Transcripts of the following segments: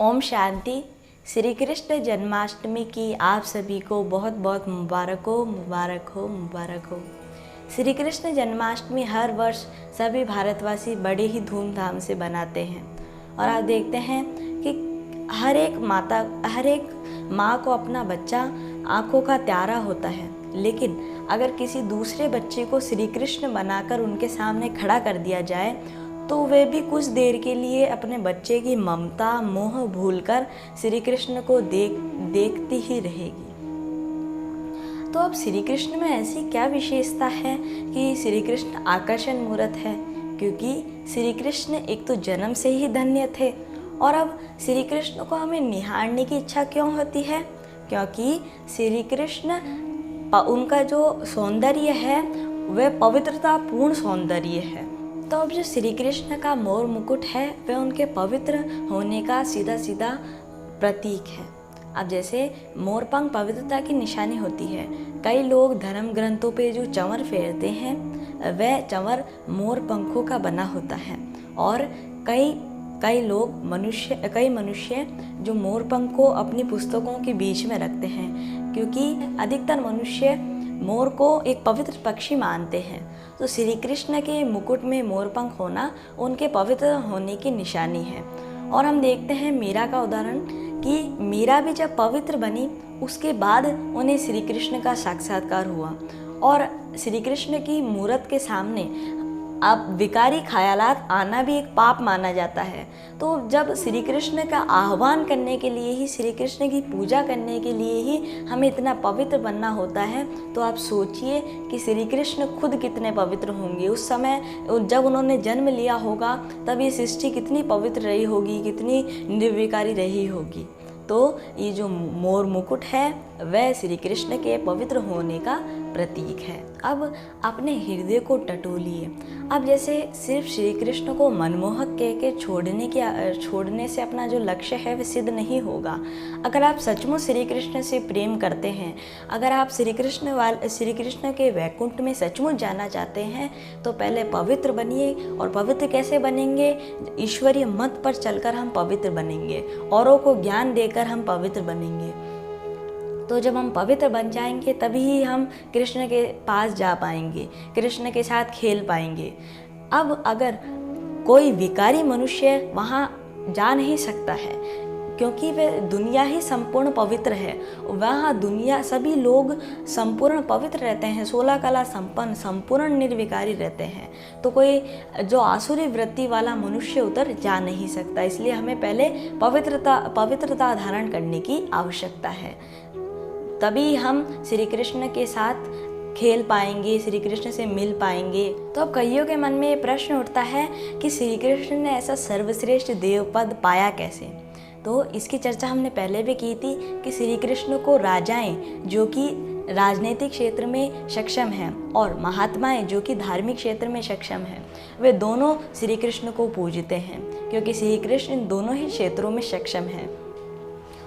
ओम शांति। श्री कृष्ण जन्माष्टमी की आप सभी को बहुत बहुत मुबारक हो, मुबारक हो, मुबारक हो। श्री कृष्ण जन्माष्टमी हर वर्ष सभी भारतवासी बड़े ही धूमधाम से बनाते हैं और आप देखते हैं कि हर एक माँ को अपना बच्चा आँखों का प्यारा होता है, लेकिन अगर किसी दूसरे बच्चे को श्री कृष्ण बनाकर उनके सामने खड़ा कर दिया जाए तो वे भी कुछ देर के लिए अपने बच्चे की ममता मोह भूलकर श्री कृष्ण को देखती ही रहेगी। तो अब श्री कृष्ण में ऐसी क्या विशेषता है कि श्री कृष्ण आकर्षण मूर्त है? क्योंकि श्री कृष्ण एक तो जन्म से ही धन्य थे और अब श्री कृष्ण को हमें निहारने की इच्छा क्यों होती है? क्योंकि श्री कृष्ण उनका जो सौंदर्य है वह पवित्रता पूर्ण सौंदर्य है। तो अब जो श्री कृष्ण का मोर मुकुट है वह उनके पवित्र होने का सीधा सीधा प्रतीक है। अब जैसे मोरपंख पवित्रता की निशानी होती है, कई लोग धर्म ग्रंथों पे जो चंवर फेरते हैं वह चंवर मोर पंखों का बना होता है और कई मनुष्य जो मोर पंख को अपनी पुस्तकों के बीच में रखते हैं, क्योंकि अधिकतर मनुष्य मोर को एक पवित्र पक्षी मानते हैं। तो श्री कृष्ण के मुकुट में मोरपंख होना उनके पवित्र होने की निशानी है। और हम देखते हैं मीरा का उदाहरण कि मीरा भी जब पवित्र बनी उसके बाद उन्हें श्री कृष्ण का साक्षात्कार हुआ और श्री कृष्ण की मूर्त के सामने अब विकारी ख्यालात आना भी एक पाप माना जाता है। तो जब श्री कृष्ण का आह्वान करने के लिए ही, श्री कृष्ण की पूजा करने के लिए ही हमें इतना पवित्र बनना होता है, तो आप सोचिए कि श्री कृष्ण खुद कितने पवित्र होंगे। उस समय जब उन्होंने जन्म लिया होगा तब ये सृष्टि कितनी पवित्र रही होगी, कितनी निर्विकारी रही होगी। तो ये जो मोर मुकुट है वह श्री कृष्ण के पवित्र होने का प्रतीक है। अब अपने हृदय को टटोलिए। अब जैसे सिर्फ श्री कृष्ण को मनमोहक कह के छोड़ने से अपना जो लक्ष्य है वह सिद्ध नहीं होगा। अगर आप सचमुच श्री कृष्ण से प्रेम करते हैं, अगर आप श्री कृष्ण के वैकुंठ में सचमुच जाना चाहते हैं, तो पहले पवित्र बनिए। और पवित्र कैसे बनेंगे? ईश्वरीय मत पर चलकर हम पवित्र बनेंगे, औरों को ज्ञान देकर हम पवित्र बनेंगे। तो जब हम पवित्र बन जाएंगे तभी हम कृष्ण के पास जा पाएंगे, कृष्ण के साथ खेल पाएंगे। अब अगर कोई विकारी मनुष्य वहाँ जा नहीं सकता है, क्योंकि वह दुनिया ही संपूर्ण पवित्र है। वहाँ दुनिया सभी लोग संपूर्ण पवित्र रहते हैं, 16 कला संपन्न, संपूर्ण निर्विकारी रहते हैं। तो कोई जो आसुरी वृत्ति वाला मनुष्य उधर जा नहीं सकता। इसलिए हमें पहले पवित्रता धारण करने की आवश्यकता है, तभी हम श्री कृष्ण के साथ खेल पाएंगे, श्री कृष्ण से मिल पाएंगे। तो अब कईयों के मन में ये प्रश्न उठता है कि श्री कृष्ण ने ऐसा सर्वश्रेष्ठ देव पद पाया कैसे? तो इसकी चर्चा हमने पहले भी की थी कि श्री कृष्ण को राजाएं जो कि राजनीतिक क्षेत्र में सक्षम हैं और महात्माएं जो कि धार्मिक क्षेत्र में सक्षम हैं, वे दोनों श्री कृष्ण को पूजते हैं, क्योंकि श्री कृष्ण दोनों ही क्षेत्रों में सक्षम हैं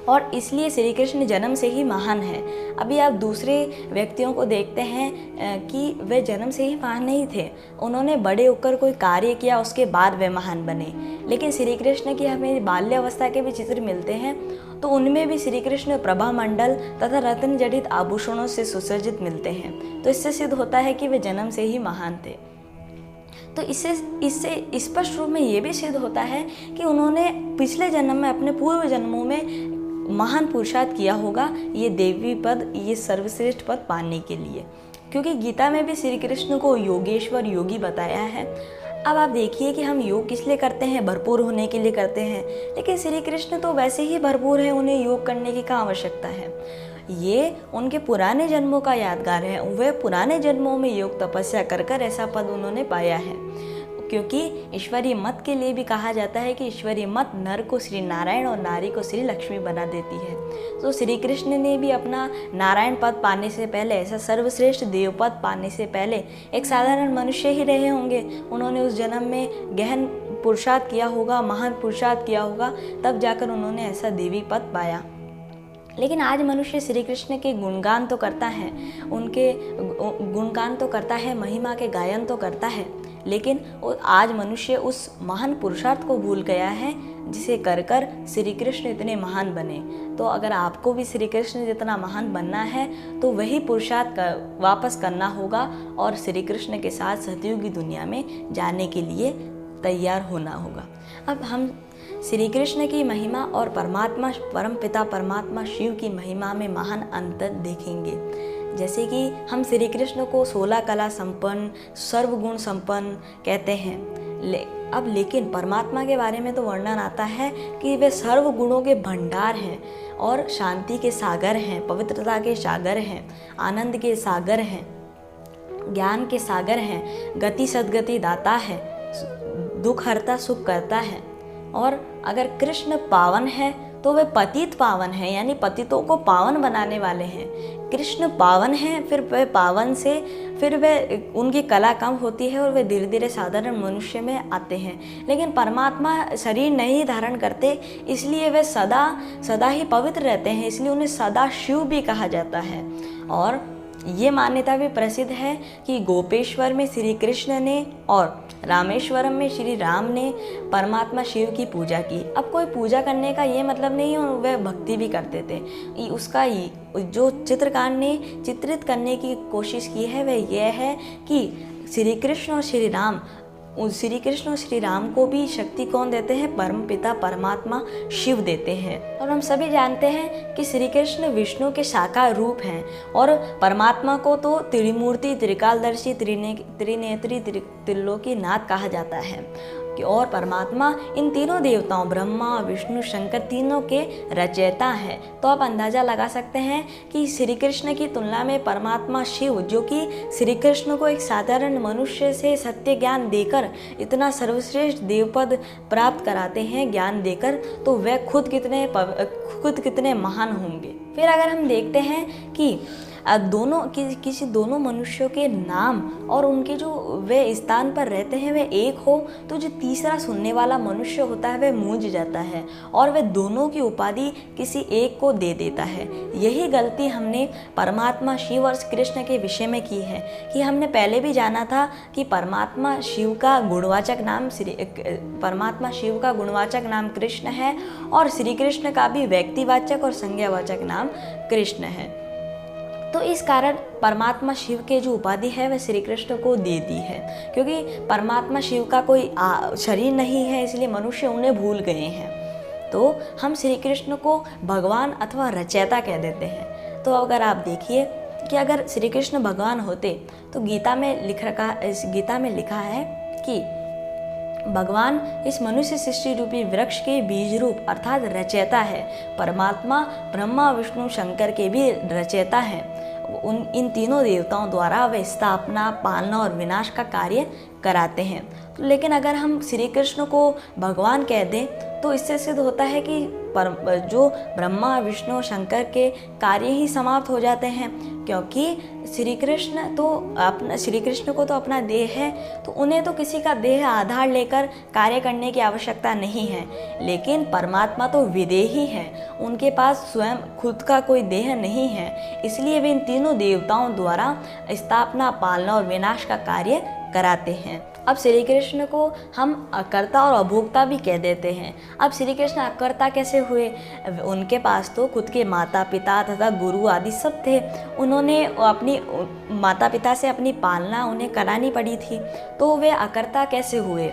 और इसलिए श्री कृष्ण जन्म से ही महान है। अभी आप दूसरे व्यक्तियों को देखते हैं कि वे जन्म से ही महान नहीं थे, उन्होंने बड़े होकर कोई कार्य किया उसके बाद वे महान बने। लेकिन श्री कृष्ण की हमें बाल्यावस्था के भी चित्र मिलते हैं, तो उनमें भी श्री कृष्ण प्रभा मंडल तथा रत्न जड़ित आभूषणों से सुसज्जित मिलते हैं। तो इससे सिद्ध होता है कि वे जन्म से ही महान थे। तो इससे स्पष्ट रूप में ये भी सिद्ध होता है कि उन्होंने पिछले जन्म में, अपने पूर्व जन्मों में महान पुरुषार्थ किया होगा ये देवी पद, ये सर्वश्रेष्ठ पद पाने के लिए। क्योंकि गीता में भी श्री कृष्ण को योगेश्वर, योगी बताया है। अब आप देखिए कि हम योग किस लिए करते हैं? भरपूर होने के लिए करते हैं, लेकिन श्री कृष्ण तो वैसे ही भरपूर है, उन्हें योग करने की क्या आवश्यकता है? ये उनके पुराने जन्मों का यादगार है। वे पुराने जन्मों में योग तपस्या कर ऐसा पद उन्होंने पाया है। क्योंकि ईश्वरीय मत के लिए भी कहा जाता है कि ईश्वरीय मत नर को श्री नारायण और नारी को श्री लक्ष्मी बना देती है। तो श्री कृष्ण ने भी अपना नारायण पद पाने से पहले, ऐसा सर्वश्रेष्ठ देव पद पाने से पहले एक साधारण मनुष्य ही रहे होंगे। उन्होंने उस जन्म में गहन पुरुषार्थ किया होगा, महान पुरुषार्थ किया होगा, तब जाकर उन्होंने ऐसा देवी पद पाया। लेकिन आज मनुष्य श्री कृष्ण के गुणगान तो करता है, उनके गुणगान तो करता है, महिमा के गायन तो करता है, लेकिन आज मनुष्य उस महान पुरुषार्थ को भूल गया है जिसे कर कर श्री कृष्ण इतने महान बने। तो अगर आपको भी श्री कृष्ण जितना महान बनना है तो वही पुरुषार्थ वापस करना होगा और श्री कृष्ण के साथ सतयुग की दुनिया में जाने के लिए तैयार होना होगा। अब हम श्री कृष्ण की महिमा और परमात्मा परमपिता परमात्मा शिव की महिमा में महान अंतर देखेंगे। जैसे कि हम श्री कृष्ण को 16 कला संपन्न सर्वगुण संपन्न कहते हैं, लेकिन परमात्मा के बारे में तो वर्णन आता है कि वे सर्व गुणों के भंडार हैं और शांति के सागर हैं, पवित्रता के सागर हैं, आनंद के सागर हैं, ज्ञान के सागर हैं, गति सद्गति दाता है, दुख हरता सुख करता है। और अगर कृष्ण पावन है तो वे पतित पावन है, यानी पतितों को पावन बनाने वाले हैं। कृष्ण पावन हैं, फिर वे पावन से फिर वे उनकी कला कम होती है और वे धीरे धीरे साधारण मनुष्य में आते हैं। लेकिन परमात्मा शरीर नहीं धारण करते, इसलिए वे सदा सदा ही पवित्र रहते हैं, इसलिए उन्हें सदा शिव भी कहा जाता है। और ये मान्यता भी प्रसिद्ध है कि गोपेश्वर में श्री कृष्ण ने और रामेश्वरम में श्री राम ने परमात्मा शिव की पूजा की। अब कोई पूजा करने का ये मतलब नहीं है, वह भक्ति भी करते थे। उसका जो चित्रकार ने चित्रित करने की कोशिश की है वह यह है कि श्री कृष्ण और श्री राम श्री कृष्ण और श्री राम को भी शक्ति कौन देते हैं? परम पिता परमात्मा शिव देते हैं। और हम सभी जानते हैं कि श्री कृष्ण विष्णु के साकार रूप हैं और परमात्मा को तो त्रिमूर्ति त्रिकालदर्शी त्रिनेत्री त्रिलोकी नाथ कहा जाता है। और परमात्मा इन तीनों देवताओं ब्रह्मा विष्णु शंकर तीनों के रचयिता है। तो आप अंदाज़ा लगा सकते हैं कि श्री कृष्ण की तुलना में परमात्मा शिव, जो कि श्री कृष्ण को एक साधारण मनुष्य से सत्य ज्ञान देकर इतना सर्वश्रेष्ठ देवपद प्राप्त कराते हैं ज्ञान देकर, तो वह खुद कितने महान होंगे। फिर अगर हम देखते हैं कि किसी दोनों मनुष्यों के नाम और उनके जो वे स्थान पर रहते हैं वे एक हो, तो जो तीसरा सुनने वाला मनुष्य होता है वह मूंझ जाता है और वह दोनों की उपाधि किसी एक को दे देता है। यही गलती हमने परमात्मा शिव और कृष्ण के विषय में की है कि हमने पहले भी जाना था कि परमात्मा शिव का गुणवाचक नाम कृष्ण है और श्री कृष्ण का भी व्यक्तिवाचक और संज्ञावाचक नाम कृष्ण है। तो इस कारण परमात्मा शिव के जो उपाधि है वह श्री कृष्ण को दे दी है, क्योंकि परमात्मा शिव का कोई शरीर नहीं है, इसलिए मनुष्य उन्हें भूल गए हैं। तो हम श्री कृष्ण को भगवान अथवा रचयिता कह देते हैं। तो अगर आप देखिए कि अगर श्री कृष्ण भगवान होते तो गीता में लिखा है कि भगवान इस मनुष्य सृष्टि रूपी वृक्ष के बीज रूप अर्थात रचयिता है। परमात्मा ब्रह्मा विष्णु शंकर के भी रचयिता है। इन तीनों देवताओं द्वारा वे स्थापना पालना और विनाश का कार्य कराते हैं। लेकिन अगर हम श्री कृष्ण को भगवान कह दें तो इससे सिद्ध होता है कि जो ब्रह्मा विष्णु शंकर के कार्य ही समाप्त हो जाते हैं, क्योंकि श्री कृष्ण को तो अपना देह है, तो उन्हें तो किसी का देह आधार लेकर कार्य करने की आवश्यकता नहीं है। लेकिन परमात्मा तो विदेही है, उनके पास स्वयं खुद का कोई देह नहीं है, इसलिए वे इन तीनों देवताओं द्वारा स्थापना पालना और विनाश का कार्य कराते हैं। अब श्री कृष्ण को हम अकर्ता और अभोक्ता भी कह देते हैं। अब श्री कृष्ण अकर्ता कैसे हुए? उनके पास तो खुद के माता पिता तथा गुरु आदि सब थे, उन्होंने अपनी माता पिता से अपनी पालना उन्हें करानी पड़ी थी, तो वे अकर्ता कैसे हुए?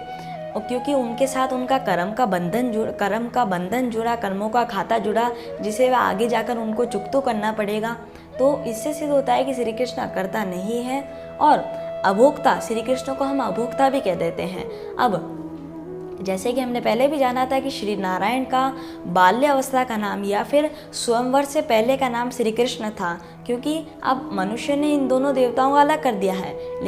क्योंकि उनके साथ उनका कर्म का बंधन जुड़ा, कर्मों का खाता जुड़ा, जिसे वह आगे जाकर उनको चुकता करना पड़ेगा। तो इससे सिद्ध होता है कि श्री कृष्ण अकर्ता नहीं है। और अभोक्ता, श्री कृष्ण को हम अभोक्ता भी कह देते हैं। अब जैसे कि हमने पहले भी जाना था कि श्री नारायण का बाल्य अवस्था का नाम या फिर स्वयंवर से पहले का नाम श्री कृष्ण था, क्योंकि अब मनुष्य ने इन दोनों देवताओं को अलग कर दिया है।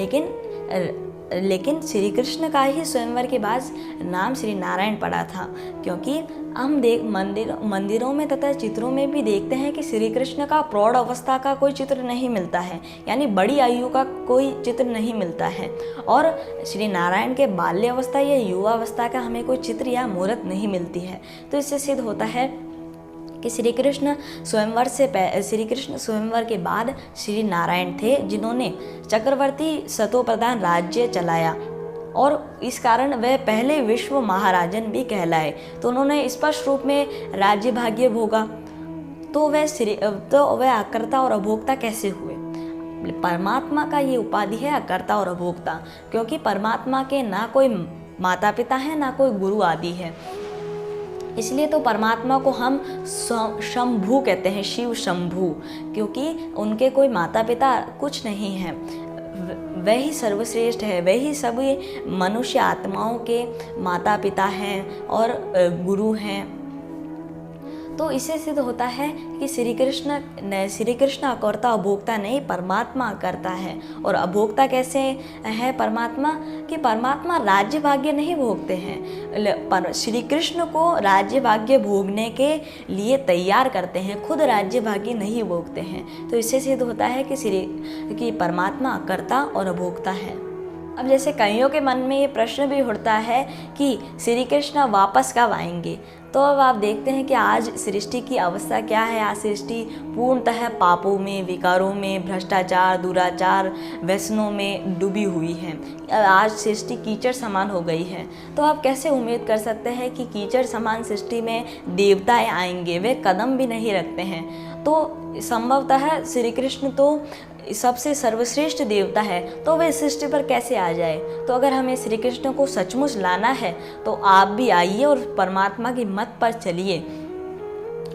लेकिन श्री कृष्ण का ही स्वयंवर के बाद नाम श्री नारायण पड़ा था, क्योंकि हम मंदिरों में तथा चित्रों में भी देखते हैं कि श्री कृष्ण का प्रौढ़ अवस्था का कोई चित्र नहीं मिलता है, यानी बड़ी आयु का कोई चित्र नहीं मिलता है। और श्री नारायण के बाल्य अवस्था या युवा अवस्था का हमें कोई चित्र या मूर्त नहीं मिलती है। तो इससे सिद्ध होता है कि श्री कृष्ण स्वयंवर के बाद श्री नारायण थे, जिन्होंने चक्रवर्ती सतोप्रधान राज्य चलाया और इस कारण वह पहले विश्व महाराजन भी कहलाए। तो उन्होंने स्पष्ट रूप में राज्य भाग्य भोगा। तो वह अकर्ता और अभोक्ता कैसे हुए? परमात्मा का ये उपाधि है अकर्ता और अभोक्ता, क्योंकि परमात्मा के ना कोई माता पिता है ना कोई गुरु आदि है। इसलिए तो परमात्मा को हम शंभु कहते हैं, शिव शंभु, क्योंकि उनके कोई माता पिता कुछ नहीं है। वह ही सर्वश्रेष्ठ है, वह ही सभी मनुष्य आत्माओं के माता पिता हैं और गुरु हैं। तो इससे सिद्ध होता है कि श्री कृष्ण अकर्ता अभोक्ता नहीं, परमात्मा करता है। और अभोक्ता कैसे है परमात्मा? कि परमात्मा राज्य भाग्य नहीं भोगते हैं, श्री कृष्ण को राज्य भाग्य भोगने के लिए तैयार करते हैं, खुद राज्य भाग्य नहीं भोगते हैं। तो इससे सिद्ध होता है कि परमात्मा कर्ता और अभोक्ता है। अब जैसे कईयों के मन में ये प्रश्न भी उठता है कि श्री कृष्ण वापस कब आएंगे? तो अब आप देखते हैं कि आज सृष्टि की अवस्था क्या है। आज सृष्टि पूर्णतः पापों में, विकारों में, भ्रष्टाचार, दुराचार, व्यसनों में डूबी हुई है। आज सृष्टि कीचड़ समान हो गई है। तो आप कैसे उम्मीद कर सकते हैं कि कीचड़ समान सृष्टि में देवताएं आएंगे? वे कदम भी नहीं रखते हैं। तो संभवतः श्री कृष्ण तो सबसे सर्वश्रेष्ठ देवता है, तो वे सृष्टि पर कैसे आ जाए? तो अगर हमें श्री कृष्ण को सचमुच लाना है तो आप भी आइए और परमात्मा की मत पर चलिए।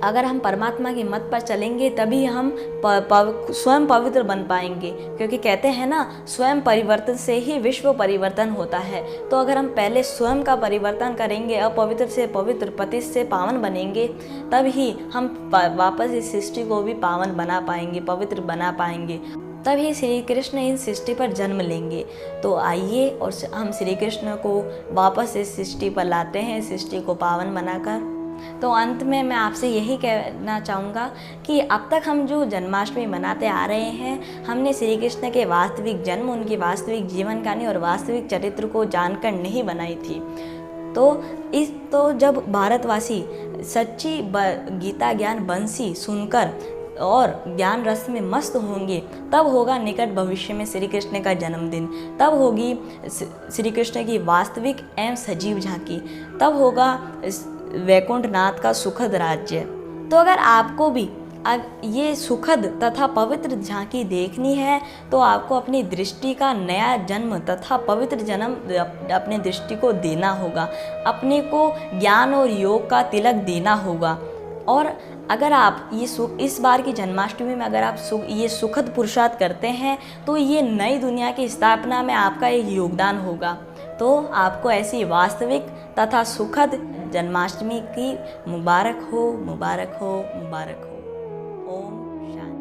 अगर हम परमात्मा की मत पर चलेंगे तभी हम स्वयं पवित्र बन पाएंगे, क्योंकि कहते हैं ना, स्वयं परिवर्तन से ही विश्व परिवर्तन होता है। तो अगर हम पहले स्वयं का परिवर्तन करेंगे, अपवित्र से पवित्र, पतित से पावन बनेंगे, तब ही हम वापस इस सृष्टि को भी पावन बना पाएंगे, पवित्र बना पाएंगे। तभी श्री कृष्ण इस सृष्टि पर जन्म लेंगे। तो आइए और हम श्री कृष्ण को वापस इस सृष्टि पर लाते हैं, सृष्टि को पावन बनाकर। तो अंत में मैं आपसे यही कहना चाहूँगा कि अब तक हम जो जन्माष्टमी मनाते आ रहे हैं, हमने श्री कृष्ण के वास्तविक जन्म, उनकी वास्तविक जीवन कहानी और वास्तविक चरित्र को जानकर नहीं बनाई थी। तो जब भारतवासी सच्ची गीता ज्ञान बंसी सुनकर और ज्ञान रस में मस्त होंगे, तब होगा निकट भविष्य में श्री कृष्ण का जन्मदिन, तब होगी श्री कृष्ण की वास्तविक एवं सजीव झांकी, तब होगा वैकुंठ नाथ का सुखद राज्य। तो अगर आपको भी ये सुखद तथा पवित्र झांकी देखनी है तो आपको अपनी दृष्टि का नया जन्म तथा पवित्र जन्म अपने दृष्टि को देना होगा, अपने को ज्ञान और योग का तिलक देना होगा। और अगर आप इस बार की जन्माष्टमी में अगर आप ये सुखद पुरुषार्थ करते हैं तो ये नई दुनिया की स्थापना में आपका एक योगदान होगा। तो आपको ऐसी वास्तविक तथा सुखद जन्माष्टमी की मुबारक हो, मुबारक हो, मुबारक हो। ओम शांति।